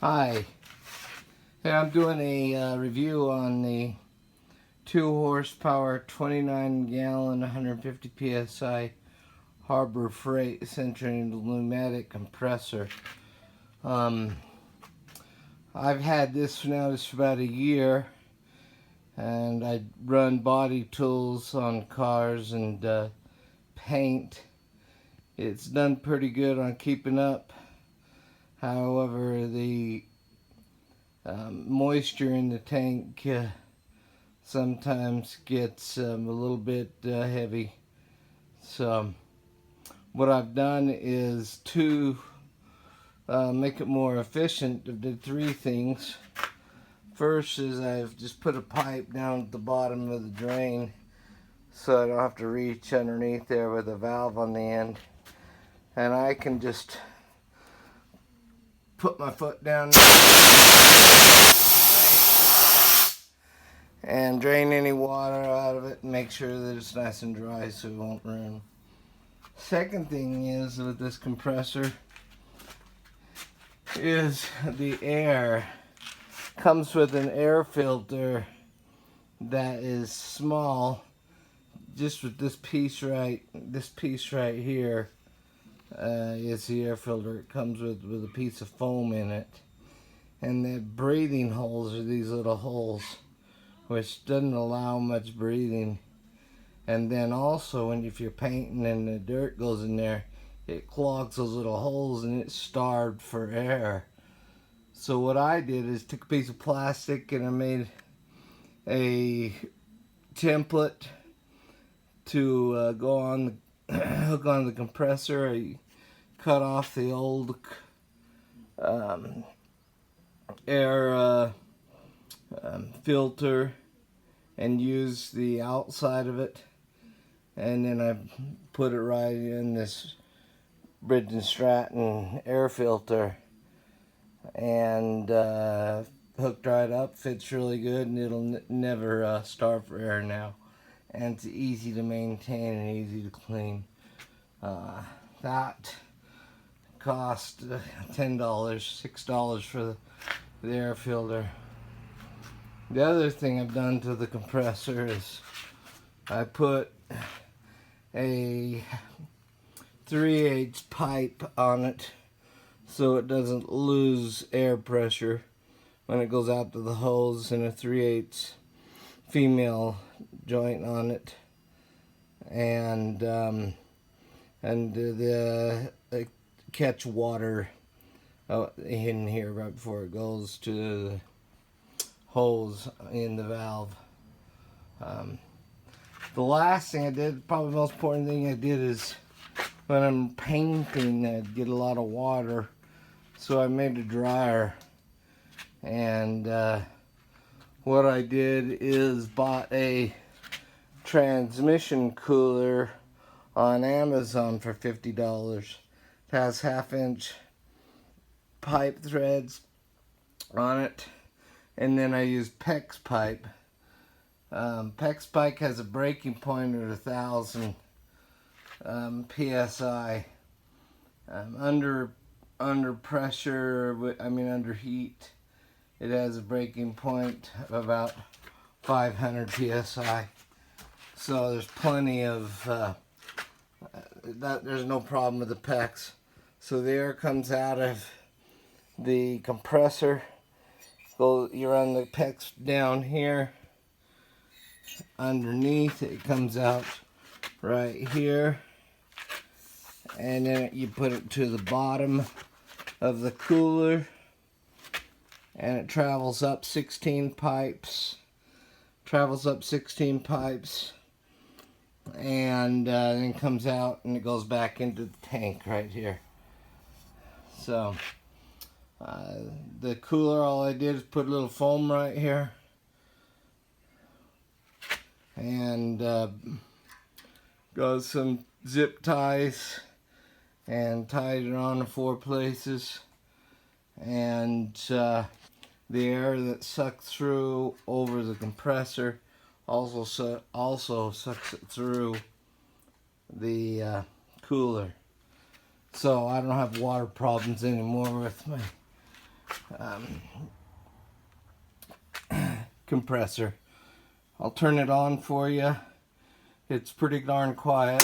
Hi, hey, I'm doing a review on the 2 horsepower, 29 gallon, 150 psi Harbor Freight centering pneumatic compressor. I've had this now just for about a year, and I run body tools on cars and paint. It's done pretty good on keeping up. However, the moisture in the tank sometimes gets a little bit heavy. So what I've done is to make it more efficient, I did 3 things. First is I've just put a pipe down at the bottom of the drain so I don't have to reach underneath there with a valve on the end. And I can just put my foot down and drain any water out of it and make sure that it's nice and dry so it won't ruin. Second thing is with this compressor is the air. Comes with an air filter that is small, just with this piece right here is the air filter. It comes with a piece of foam in it, and the breathing holes are these little holes, which doesn't allow much breathing. And then also, if you're painting and the dirt goes in there, it clogs those little holes and it's starved for air. So what I did is took a piece of plastic and I made a template to go on the hook on the compressor. I cut off the old air filter and used the outside of it, and then I put it right in this Bridge & Stratton air filter and hooked right up. Fits really good, and it'll never starve for air now, and it's easy to maintain and easy to clean. That cost $10, $6 for the air filter. The other thing I've done to the compressor is I put a 3/8 pipe on it so it doesn't lose air pressure when it goes out to the hose, and a 3/8 female joint on it, and the catch water in here right before it goes to the hose in the valve. The last thing I did, probably the most important thing I did, is when I'm painting, I get a lot of water, so I made a dryer. And what I did is bought a transmission cooler on Amazon for $50. It has 1/2-inch pipe threads on it, and then I used PEX pipe. PEX pipe has a breaking point at 1,000 psi. Under pressure, under heat, it has a breaking point of about 500 psi. So there's plenty of there's no problem with the PEX. So the air comes out of the compressor. You run the PEX down here. Underneath, it comes out right here, and then you put it to the bottom of the cooler, and it travels up 16 pipes. And then comes out and it goes back into the tank right here. So the cooler, all I did is put a little foam right here, and got some zip ties and tied it on in 4 places, and the air that sucks through over the compressor also sucks it through the cooler. So I don't have water problems anymore with my compressor. I'll turn it on for you. It's pretty darn quiet.